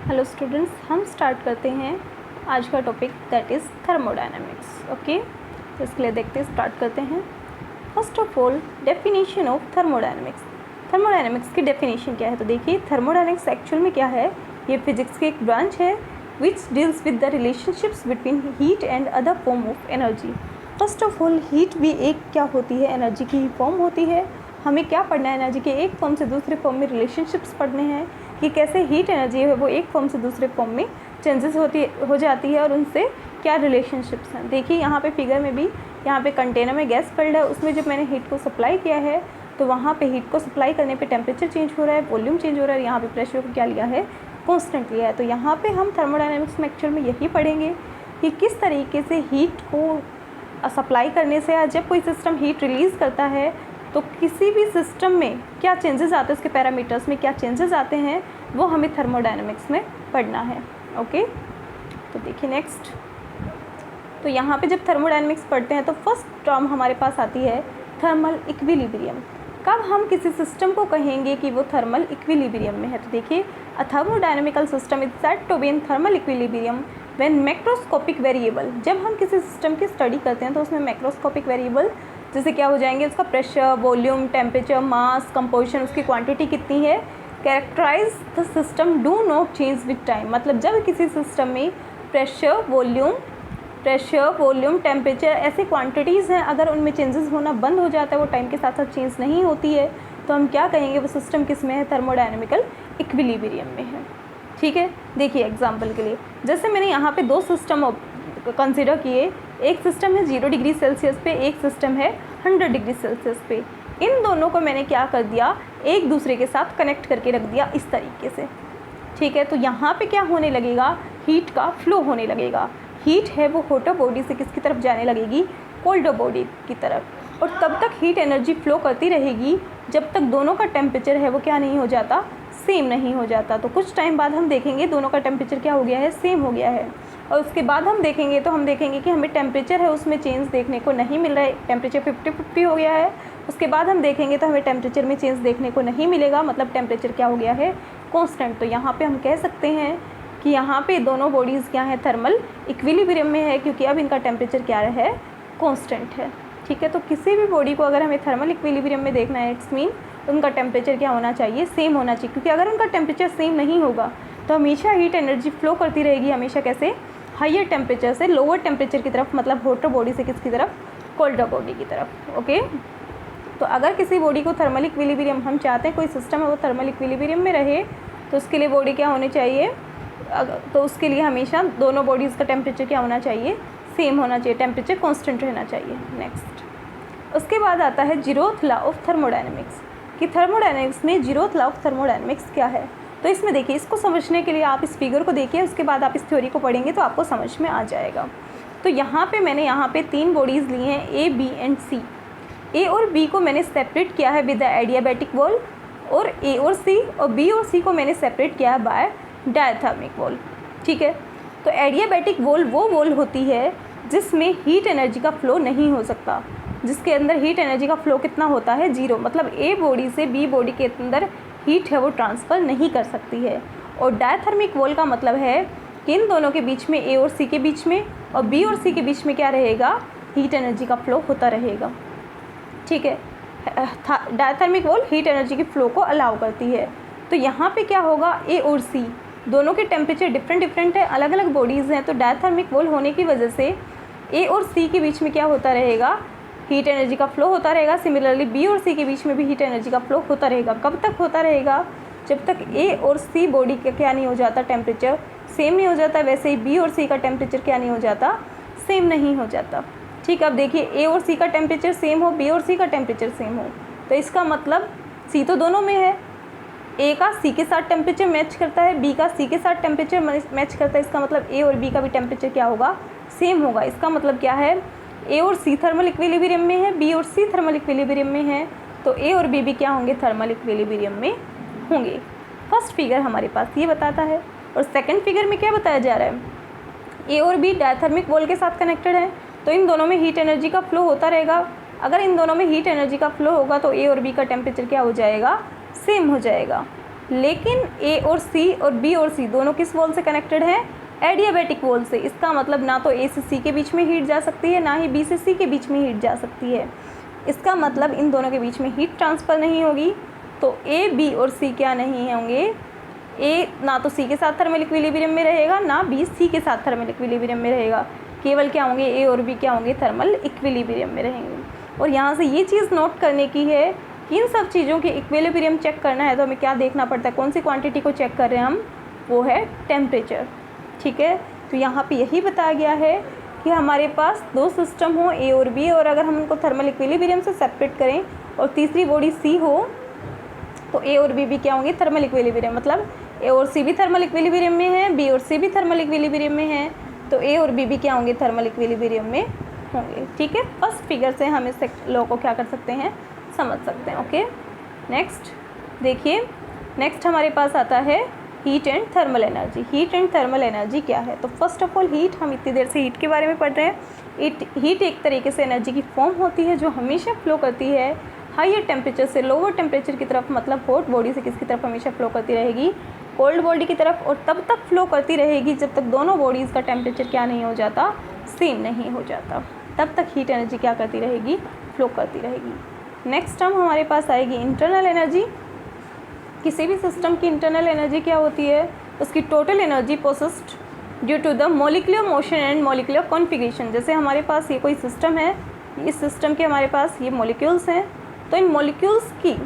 Hello students, हम start करते हैं आज का topic that is thermodynamics. Okay, तो इसके लिए देखते हैं, स्टार्ट करते हैं। First of all, definition of thermodynamics. Thermodynamics की डेफिनेशन क्या है? तो देखिए, थर्मोडायनेमिक्स एक्चुअल में क्या है? ये फिजिक्स की एक ब्रांच है which deals with the relationships between heat and other form of energy. First of all, heat भी एक क्या होती है? एनर्जी की ही फॉर्म होती है। हमें क्या पढ़ना है? एनर्जी के एक फॉर्म से दूसरे फॉर्म में रिलेशनशिप्स पढ़ने हैं कि कैसे हीट एनर्जी है वो एक फॉर्म से दूसरे फॉर्म में चेंजेस हो जाती है और उनसे क्या रिलेशनशिप्स हैं। देखिए यहाँ पे फिगर में भी, यहाँ पे कंटेनर में गैस फिल्ड है, उसमें जब मैंने हीट को सप्लाई किया है तो वहाँ पे हीट को सप्लाई करने पे टेम्परेचर चेंज हो रहा है, वॉल्यूम चेंज हो रहा है, यहाँ पे प्रेशर को क्या लिया है? कॉन्स्टेंट लिया है। तो यहाँ पे हम थर्मोडायनेमिक्स में एक्चुअल में यही पढ़ेंगे कि किस तरीके से हीट को सप्लाई करने से या जब कोई सिस्टम हीट रिलीज़ करता है तो किसी भी सिस्टम में क्या चेंजेस आते हैं, उसके पैरामीटर्स में क्या चेंजेस आते हैं, वो हमें थर्मोडायनेमिक्स में पढ़ना है। ओके, तो देखिए नेक्स्ट। तो यहाँ पे जब थर्मोडायनेमिक्स पढ़ते हैं तो फर्स्ट टर्म हमारे पास आती है थर्मल इक्विलिब्रियम। कब हम किसी सिस्टम को कहेंगे कि वो थर्मल इक्विलिब्रियम में है? तो देखिए, a thermodynamical system is said to be in thermal equilibrium when macroscopic variable. जब हम किसी सिस्टम की स्टडी करते हैं तो उसमें मैक्रोस्कोपिक वेरिएबल जैसे क्या हो जाएंगे? उसका pressure, volume, temperature, mass, composition, उसकी क्वांटिटी कितनी है, characterize the system do not change with time. मतलब जब किसी सिस्टम में प्रेशर, वॉल्यूम, टेम्परेचर ऐसी क्वांटिटीज़ हैं, अगर उनमें चेंजेस होना बंद हो जाता है, वो टाइम के साथ साथ चेंज नहीं होती है, तो हम क्या कहेंगे? वो सिस्टम किस में है? थर्मोडायनेमिकल इक्विलिब्रियम में है। ठीक है, देखिए एग्जाम्पल के लिए, जैसे मैंने यहाँ पे दो सिस्टम कंसिडर किए। एक सिस्टम है 0 डिग्री सेल्सियस पे, एक सिस्टम है 100 डिग्री सेल्सियस पे। इन दोनों को मैंने क्या कर दिया? एक दूसरे के साथ कनेक्ट करके रख दिया इस तरीके से। ठीक है, तो यहाँ पे क्या होने लगेगा? हीट का फ्लो होने लगेगा। हीट है वो हॉटर बॉडी से किसकी तरफ जाने लगेगी? कोल्डर बॉडी की तरफ। और तब तक हीट एनर्जी फ्लो करती रहेगी जब तक दोनों का टेम्परेचर है वो क्या नहीं हो जाता? सेम नहीं हो जाता। तो कुछ टाइम बाद हम देखेंगे दोनों का टेम्परेचर क्या हो गया है? सेम हो गया है। और उसके बाद हम देखेंगे कि हमें टेम्परेचर है उसमें चेंज देखने को नहीं मिल रहा है, टेम्परेचर 50-50 हो गया है। उसके बाद हम देखेंगे तो हमें टेम्परेचर में चेंज देखने को नहीं मिलेगा, मतलब टेम्परेचर क्या हो गया है? कांस्टेंट। तो यहाँ पे हम कह सकते हैं कि यहाँ पे दोनों बॉडीज़ क्या है? थर्मल इक्विलिब्रियम में है, क्योंकि अब इनका टेम्परेचर क्या है? कांस्टेंट है। ठीक है, तो किसी भी बॉडी को अगर हमें थर्मल इक्विलिब्रियम में देखना है, इट्स मीन उनका टेम्परेचर क्या होना चाहिए? सेम होना चाहिए, क्योंकि अगर उनका टेम्परेचर सेम नहीं होगा तो हमेशा हीट एनर्जी फ्लो करती रहेगी, हमेशा कैसे? हाइयर टेम्परेचर से लोअर टेम्परेचर की तरफ, मतलब हॉटर बॉडी से किसकी तरफ? कोल्डर बॉडी की तरफ। ओके, तो अगर किसी बॉडी को थर्मल इक्विलिब्रियम, हम चाहते हैं कोई सिस्टम है वो थर्मल इक्विलिब्रियम में रहे, तो उसके लिए बॉडी क्या होनी चाहिए? तो उसके लिए हमेशा दोनों बॉडीज़ का टेम्परेचर क्या होना चाहिए? सेम होना चाहिए, टेम्परेचर कांस्टेंट रहना चाहिए। नेक्स्ट, उसके बाद आता है जीरोथ लॉ ऑफ थर्मोडायनेमिक्स, कि थर्मोडायनेमिक्स में जीरोथ लॉ ऑफ थर्मोडायनेमिक्स क्या है। तो इसमें देखिए, इसको समझने के लिए आप इस फिगर को देखिए, उसके बाद आप इस थ्योरी को पढ़ेंगे तो आपको समझ में आ जाएगा। तो यहाँ पे मैंने यहाँ पे 3 बॉडीज़ ली हैं, ए, बी एंड सी। ए और बी को मैंने सेपरेट किया है विद द एडियाबैटिक वॉल, और ए और सी और बी और सी को मैंने सेपरेट किया है बाय डायथर्मिक वॉल। ठीक है, तो एडियाबैटिक वॉल वो वॉल होती है जिसमें हीट एनर्जी का फ्लो नहीं हो सकता, जिसके अंदर हीट एनर्जी का फ्लो कितना होता है? 0। मतलब ए बॉडी से बी बॉडी के अंदर हीट है वो ट्रांसफ़र नहीं कर सकती है। और डायथर्मिक वॉल का मतलब है कि इन दोनों के बीच में, ए और सी के बीच में और बी और सी के बीच में क्या रहेगा? हीट एनर्जी का फ्लो होता रहेगा। ठीक है, डायथर्मिक वॉल हीट एनर्जी की फ़्लो को अलाउ करती है। तो यहाँ पे क्या होगा? ए और सी दोनों के टेम्परेचर डिफरेंट है, अलग अलग बॉडीज़ हैं, तो डायथर्मिक वॉल होने की वजह से ए और सी के बीच में क्या होता रहेगा? हीट एनर्जी का फ्लो होता रहेगा। सिमिलरली बी और सी के बीच में भी हीट एनर्जी का फ्लो होता रहेगा। कब तक होता रहेगा? जब तक ए और सी बॉडी का क्या नहीं हो जाता? टेम्परेचर सेम नहीं हो जाता। वैसे ही बी और सी का टेम्परेचर क्या नहीं हो जाता? सेम नहीं हो जाता। ठीक है, अब देखिए, ए और सी का टेम्परेचर सेम हो, बी और सी का टेम्परेचर सेम हो, तो इसका मतलब सी तो दोनों में है, ए का सी के साथ टेम्परेचर मैच करता है, बी का सी के साथ टेम्परेचर मैच करता है। इसका मतलब ए और बी का भी टेम्परेचर क्या होगा? सेम होगा। इसका मतलब क्या है? ए और सी थर्मल इक्विलिब्रियम में है, बी और सी थर्मल इक्विलिब्रियम में है, तो ए और बी भी क्या होंगे? थर्मल इक्विलिब्रियम में होंगे। फर्स्ट फिगर हमारे पास ये बताता है। और सेकंड फिगर में क्या बताया जा रहा है? ए और बी डायथर्मिक वॉल के साथ कनेक्टेड है, तो इन दोनों में हीट एनर्जी का फ्लो होता रहेगा। अगर इन दोनों में हीट एनर्जी का फ्लो होगा तो ए और बी का टेम्परेचर क्या हो जाएगा? सेम हो जाएगा। लेकिन ए और सी और बी और सी दोनों किस वॉल से कनेक्टेड हैं? एडियाबैटिक वॉल से। इसका मतलब ना तो ए से सी के बीच में हीट जा सकती है, ना ही बी से सी के बीच में हीट जा सकती है। इसका मतलब इन दोनों के बीच में हीट ट्रांसफ़र नहीं होगी। तो ए, बी और सी क्या नहीं होंगे? ए ना तो सी के साथ थर्मल इक्विलिब्रियम में रहेगा, ना बी सी के साथ थर्मल इक्विलिब्रियम में रहेगा। केवल क्या होंगे? ए और बी क्या होंगे? थर्मल इक्विलिब्रियम में रहेंगे। और यहाँ से ये चीज़ नोट करने की है कि इन सब चीज़ों के इक्विलिब्रियम चेक करना है तो हमें क्या देखना पड़ता है? कौन सी क्वांटिटी को चेक कर रहे हैं हम? वो है टेम्परेचर। ठीक है, तो यहाँ पे यही बताया गया है कि हमारे पास दो सिस्टम हो ए और बी, और अगर हम उनको थर्मल इक्विलिब्रियम से सेपरेट करें और तीसरी बॉडी सी हो तो ए और बी भी क्या होंगे? Thermal equilibrium. मतलब ए और सी भी थर्मल इक्विलिब्रियम में है, बी और सी भी थर्मल इक्विलिब्रियम में है, तो ए और बी भी क्या होंगे? थर्मल इक्विलिब्रियम में होंगे। ठीक है, फर्स्ट फिगर से हम इस लॉ को क्या कर सकते हैं? समझ सकते हैं। ओके, नेक्स्ट देखिए, नेक्स्ट हमारे पास आता है heat and thermal energy. Heat and thermal energy क्या है? तो फर्स्ट ऑफ ऑल हीट, हम इतनी देर से हीट के बारे में पढ़ रहे हैं। हीट एक तरीके से एनर्जी की फॉर्म होती है जो हमेशा फ्लो करती है हायर टेम्परेचर से लोअर टेम्परेचर की तरफ, मतलब हॉट बॉडी से किसकी तरफ हमेशा फ्लो करती रहेगी? कोल्ड बॉडी की तरफ। और तब तक फ्लो करती रहेगी जब तक दोनों बॉडीज़ का टेम्परेचर क्या नहीं हो जाता? सेम नहीं हो जाता। तब तक हीट एनर्जी क्या करती रहेगी? फ्लो करती रहेगी। नेक्स्ट टर्म हमारे पास आएगी इंटरनल एनर्जी। किसी भी सिस्टम की इंटरनल एनर्जी क्या होती है? उसकी total energy possessed due to the molecular motion and molecular configuration. जैसे हमारे पास ये कोई सिस्टम है, इस सिस्टम के हमारे पास ये मॉलिक्यूल्स हैं, तो इन मॉलिक्यूल्स की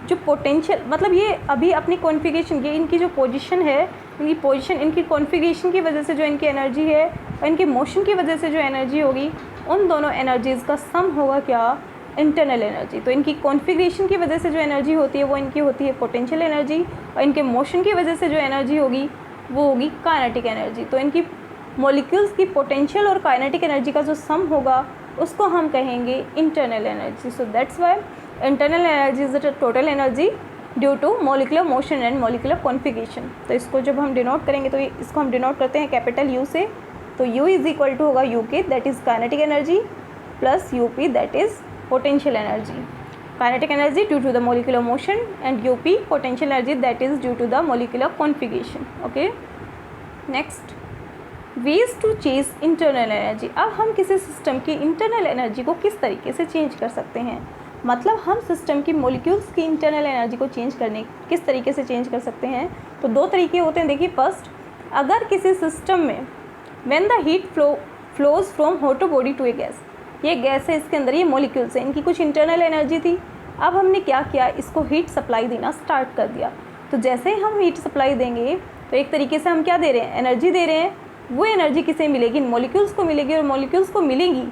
जो पोटेंशियल, मतलब ये अभी अपनी कॉन्फ़िगरेशन, ये इनकी जो पोजीशन है, इनकी पोजीशन, इनकी कॉन्फ़िगरेशन की वजह से जो इनकी एनर्जी है और इनकी मोशन की वजह से जो एनर्जी होगी, उन दोनों एनर्जीज़ का सम होगा क्या? Internal energy. तो इनकी कॉन्फ़िगरेशन की वजह से जो एनर्जी होती है वो इनकी होती है पोटेंशियल एनर्जी, और इनके मोशन की वजह से जो एनर्जी होगी वो होगी काइनेटिक एनर्जी। तो इनकी मॉलिक्यूल्स की पोटेंशियल और काइनेटिक एनर्जी का जो सम होगा उसको हम कहेंगे internal energy. So that's why internal energy is the total energy due to molecular motion and molecular configuration. तो इसको जब हम डिनोट करेंगे तो इसको हम डिनोट करते हैं कैपिटल यू से। तो यू इज़ इक्वल टू होगा यू के, that is kinetic energy, plus U P, that is potential energy. Kinetic energy due to the molecular motion and UP potential energy that is due to the molecular configuration. Okay, next ways to change internal energy. अब हम किसी system की internal energy को किस तरीके से change कर सकते हैं? मतलब हम सिस्टम की मॉलिक्यूल्स की इंटरनल एनर्जी को चेंज करने किस तरीके से चेंज कर सकते हैं? तो दो तरीके होते हैं। देखिए, फर्स्ट, अगर किसी सिस्टम में when the heat flows from hot body to a gas, ये गैस है, इसके अंदर ये मॉलिक्यूल्स हैं, इनकी कुछ इंटरनल एनर्जी थी। अब हमने क्या किया? इसको हीट सप्लाई देना स्टार्ट कर दिया। तो जैसे ही हम हीट सप्लाई देंगे तो एक तरीके से हम क्या दे रहे हैं? एनर्जी दे रहे हैं। वो एनर्जी किसे मिलेगी? मॉलिक्यूल्स को मिलेगी, और मॉलिक्यूल्स को मिलेगी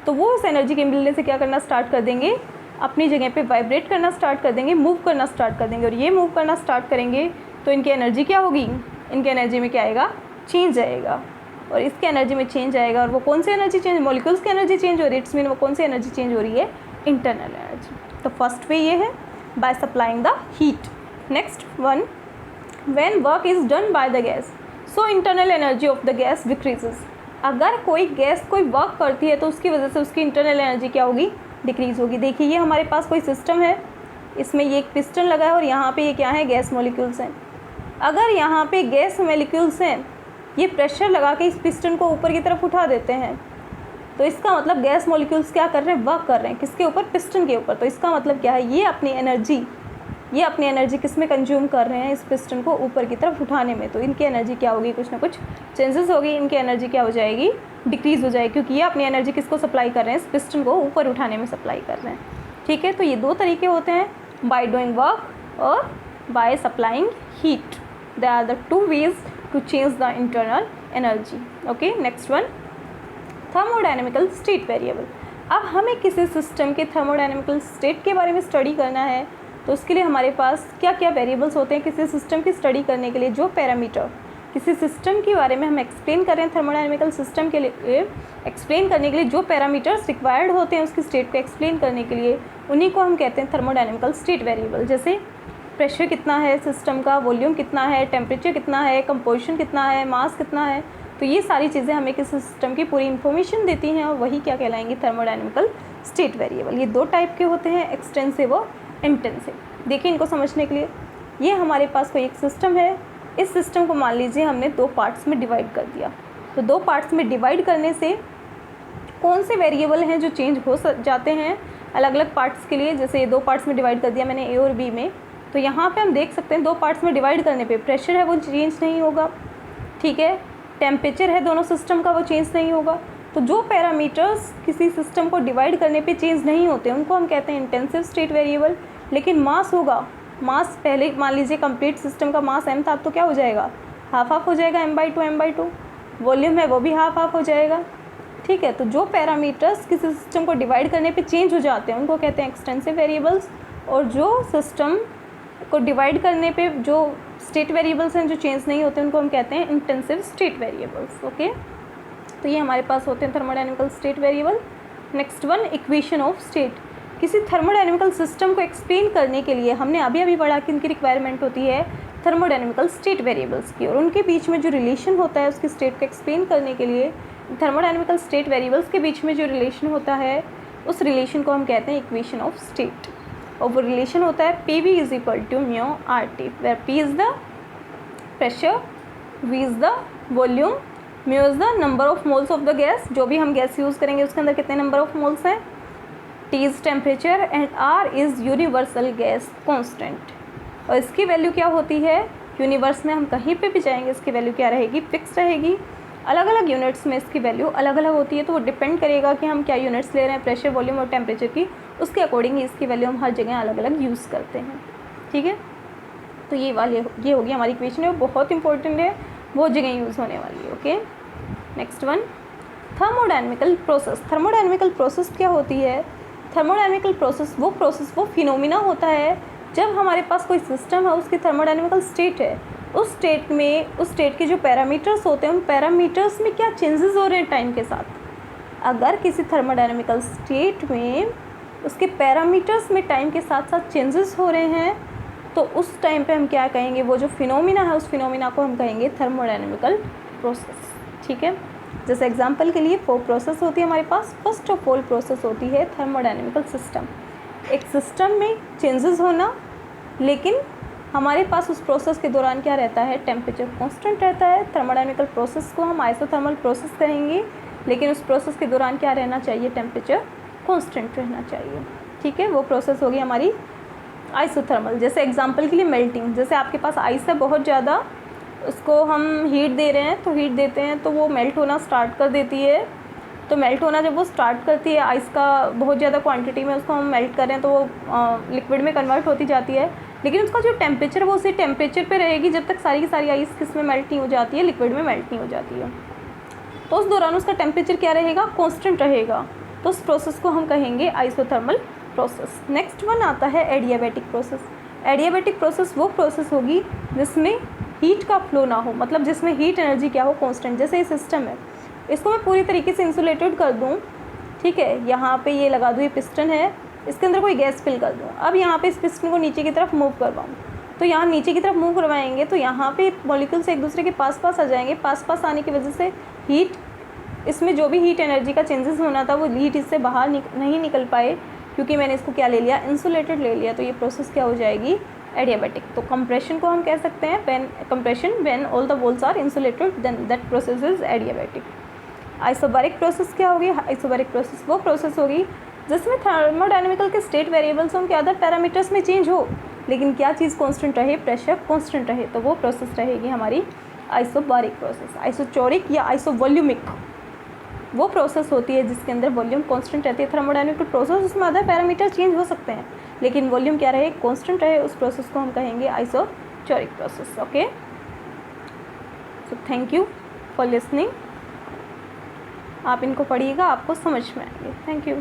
तो वो उस एनर्जी के मिलने से क्या करना स्टार्ट कर देंगे? अपनी जगह पे वाइब्रेट करना स्टार्ट कर देंगे, मूव करना स्टार्ट कर देंगे। और ये मूव करना स्टार्ट करेंगे तो इनकी एनर्जी क्या होगी? इनकी एनर्जी में क्या आएगा? चेंज आएगा। और इसके एनर्जी में चेंज आएगा, और वो कौन सी एनर्जी चेंज? मॉलिक्यूल्स की एनर्जी चेंज हो रही है। इट्स मीन वो कौन सी एनर्जी चेंज हो रही है? Internal energy. तो फर्स्ट वे ये है, by supplying the heat. Next one, when work is done by the gas so internal energy of the gas decreases. अगर कोई गैस कोई वर्क करती है तो उसकी वजह से उसकी इंटरनल एनर्जी क्या होगी? डिक्रीज़ होगी। देखिए, ये हमारे पास कोई सिस्टम है, इसमें ये एक पिस्टन लगा है और यहाँ पे ये क्या है? गैस मॉलिक्यूल्स हैं। अगर यहाँ पे गैस मॉलिक्यूल्स हैं, ये प्रेशर लगा के इस पिस्टन को ऊपर की तरफ उठा देते हैं, तो इसका मतलब गैस मॉलिक्यूल्स क्या कर रहे हैं? वर्क कर रहे हैं। किसके ऊपर? पिस्टन के ऊपर। तो इसका मतलब क्या है? ये अपनी एनर्जी किस में कंज्यूम कर रहे हैं? इस पिस्टन को ऊपर की तरफ उठाने में। तो इनकी एनर्जी क्या होगी? कुछ ना कुछ चेंजेस होगी, इनकी एनर्जी क्या हो जाएगी? डिक्रीज़ हो जाएगी, क्योंकि ये अपनी एनर्जी किसको सप्लाई कर रहे हैं? इस पिस्टन को ऊपर उठाने में सप्लाई कर रहे हैं। ठीक है, तो ये दो तरीके होते हैं, बाय डूइंग वर्क और by supplying heat. They are the two ways to change the internal energy. Okay, next one, thermodynamical state variable. अब हमें किसी सिस्टम के थर्मोडायनेमिकल स्टेट के बारे में स्टडी करना है तो उसके लिए हमारे पास क्या क्या वेरिएबल्स होते हैं? किसी सिस्टम की स्टडी करने के लिए जो पैरामीटर किसी सिस्टम के बारे में हम एक्सप्लेन कर रहे हैं, थर्मोडायनेमिकल सिस्टम के लिए एक्सप्लेन करने के लिए जो पैरामीटर्स रिक्वायर्ड होते हैं उसकी स्टेट को एक्सप्लेन करने के लिए, उन्हीं को हम कहते हैं थर्मोडायनेमिकल स्टेट वेरिएबल। जैसे प्रेशर कितना है सिस्टम का, वॉल्यूम कितना है, टेम्परेचर कितना है, कंपोजिशन कितना है, मास कितना है। तो ये सारी चीज़ें हमें किसी सिस्टम की पूरी इन्फॉर्मेशन देती हैं और वही क्या कहलाएंगी? Thermodynamical state variable. ये दो टाइप के होते हैं, एक्सटेंसिव और इंटेंसिव। देखिए इनको समझने के लिए, ये हमारे पास कोई एक सिस्टम है, इस सिस्टम को मान लीजिए हमने 2 पार्ट्स में डिवाइड कर दिया। तो 2 पार्ट्स में डिवाइड करने से कौन से वेरिएबल हैं जो चेंज हो जाते हैं अलग अलग पार्ट्स के लिए। जैसे 2 पार्ट्स में डिवाइड कर दिया मैंने ए और बी में, तो यहाँ पे हम देख सकते हैं 2 पार्ट्स में डिवाइड करने पे प्रेशर है वो चेंज नहीं होगा, ठीक है। टेम्परेचर है दोनों सिस्टम का, वो चेंज नहीं होगा। तो जो पैरामीटर्स किसी सिस्टम को डिवाइड करने पे चेंज नहीं होते उनको हम कहते हैं इंटेंसिव स्टेट वेरिएबल। लेकिन मास होगा, मास पहले मान लीजिए कंप्लीट सिस्टम का मास m था, अब तो क्या हो जाएगा, हाफ हाफ हो जाएगा, m/2 वॉल्यूम है वो भी हाफ हाफ हो जाएगा, ठीक है। तो जो पैरामीटर्स किसी सिस्टम को डिवाइड करने पे चेंज हो जाते हैं उनको कहते हैं एक्सटेंसिव वेरिएबल्स, और जो सिस्टम को डिवाइड करने पे जो स्टेट वेरिएबल्स हैं जो चेंज नहीं होते उनको हम कहते हैं इंटेंसिव स्टेट वेरिएबल्स। ओके, तो ये हमारे पास होते हैं thermodynamical state variable. Next one, equation of state. किसी थर्मोडायनेमिकल सिस्टम को एक्सप्लेन करने के लिए हमने अभी पढ़ा कि इनकी रिक्वायरमेंट होती है थर्मोडायनेमिकल स्टेट वेरिएबल्स की, और उनके बीच में जो रिलेशन होता है उसकी स्टेट को एक्सप्लेन करने के लिए थर्मोडायनेमिकल स्टेट वेरिएबल्स के बीच में जो रिलेशन होता है उस रिलेशन को हम कहते हैं इक्वेशन ऑफ स्टेट। और वो रिलेशन होता है PV = μRT, where P is the pressure, V is the volume, mu is the number of moles of the gas। जो भी हम गैस यूज़ करेंगे उसके अंदर कितने नंबर ऑफ मोल्स हैं, T is temperature and R is universal gas constant। और इसकी वैल्यू क्या होती है, यूनिवर्स में हम कहीं पे भी जाएंगे इसकी वैल्यू क्या रहेगी, फिक्स रहेगी। अलग अलग यूनिट्स में इसकी वैल्यू अलग अलग होती है, तो वो डिपेंड करेगा कि हम क्या यूनिट्स ले रहे हैं, प्रेशर, वॉल्यूम और टेम्परेचर की, उसके अकॉर्डिंग इसकी वैल्यू हम हर जगह अलग अलग यूज़ करते हैं, ठीक है। तो ये होगी हमारी इक्वेशन है, वो बहुत इंपॉर्टेंट है, बहुत जगह यूज़ होने वाली है। Okay, next one, thermodynamical process. Thermodynamical process क्या होती है, थर्मोडायनेमिकल प्रोसेस वो फिनोमिना होता है जब हमारे पास कोई सिस्टम है, उसकी थर्मोडायनेमिकल स्टेट है, उस स्टेट के जो पैरामीटर्स होते हैं उन पैरामीटर्स में क्या चेंजेस हो रहे हैं टाइम के साथ। अगर किसी थर्मोडायनेमिकल स्टेट में उसके पैरामीटर्स में टाइम के साथ साथ चेंजेस हो रहे हैं तो उस टाइम पे हम क्या कहेंगे, वो जो फिनोमिना है उस फिनोमिना को हम कहेंगे थर्मोडायनेमिकल प्रोसेस, ठीक है। जैसे एग्जांपल के लिए 4 प्रोसेस होती है हमारे पास। फर्स्ट ऑफ ऑल प्रोसेस होती है थर्मोडायनेमिकल सिस्टम। एक सिस्टम में चेंजेस होना, लेकिन हमारे पास उस प्रोसेस के दौरान क्या रहता है, टेम्परेचर कांस्टेंट रहता है। थर्मोडायनेमिकल प्रोसेस को हम आइसोथर्मल प्रोसेस कहेंगे, लेकिन उस प्रोसेस के दौरान क्या रहना चाहिए, टेम्परेचर कांस्टेंट रहना चाहिए, ठीक है। वो प्रोसेस होगी हमारी आइसोथर्मल। जैसे एग्जांपल के लिए मेल्टिंग, जैसे आपके पास आइस है बहुत ज़्यादा, उसको हम हीट दे रहे हैं, तो हीट देते हैं तो वो मेल्ट होना स्टार्ट कर देती है। तो मेल्ट होना जब वो स्टार्ट करती है, आइस का बहुत ज़्यादा क्वांटिटी में उसको हम मेल्ट कर रहे हैं तो वो लिक्विड में कन्वर्ट होती जाती है, लेकिन उसका जो टेम्परेचर वो उसी टेम्परेचर पे रहेगी जब तक सारी की सारी आइस किस में मेल्ट नहीं हो जाती है, लिक्विड में मेल्ट नहीं हो जाती है। तो उस दौरान उसका टेम्परेचर क्या रहेगा, कांस्टेंट रहेगा। तो उस प्रोसेस को हम कहेंगे आइसोथर्मल प्रोसेस। नेक्स्ट वन आता है एडियाबैटिक प्रोसेस। एडियाबैटिक प्रोसेस वो प्रोसेस होगी जिसमें हीट का फ्लो ना हो, मतलब जिसमें हीट एनर्जी क्या हो, कांस्टेंट। जैसे ये सिस्टम है, इसको मैं पूरी तरीके से इंसुलेटेड कर दूँ, ठीक है, यहाँ पे ये लगा दूँ, ये पिस्टन है, इसके अंदर कोई गैस फिल कर दूँ। अब यहाँ पे इस पिस्टन को नीचे की तरफ मूव करवाऊँ, तो यहाँ नीचे की तरफ मूव करवाएंगे तो यहाँ पे मॉलिक्यूल्स एक दूसरे के पास आ जाएंगे। पास आने की वजह से हीट, इसमें जो भी हीट एनर्जी का चेंजेस होना था वो हीट इससे बाहर नहीं निकल पाए, क्योंकि मैंने इसको क्या ले लिया, इंसुलेटेड ले लिया। तो ये प्रोसेस क्या हो जाएगी, एडियाबैटिक। तो कंप्रेशन को हम कह सकते हैं when all the walls are insulated, then that process is adiabatic. Isobaric process क्या होगी, आइसोबारिक प्रोसेस वो प्रोसेस होगी जिसमें थर्मोडायनेमिकल के स्टेट वेरिएबल्स हों, के अदर पैरामीटर्स में चेंज हो, लेकिन क्या चीज़ कांस्टेंट रहे, प्रेशर कांस्टेंट रहे, तो वो प्रोसेस रहेगी हमारी आइसोबारिक प्रोसेस। आइसोचोरिक या आइसोवॉल्यूमिक वो प्रोसेस होती है जिसके अंदर वॉल्यूम कांस्टेंट रहती है। थर्मोडायनेमिकल प्रोसेस, उसमें अदर पैरामीटर चेंज हो सकते हैं लेकिन वॉल्यूम क्या रहे, कांस्टेंट रहे, उस प्रोसेस को हम कहेंगे isochoric process. Okay, so thank you for listening. आप इनको पढ़िएगा, आपको समझ में आएंगे। Thank you.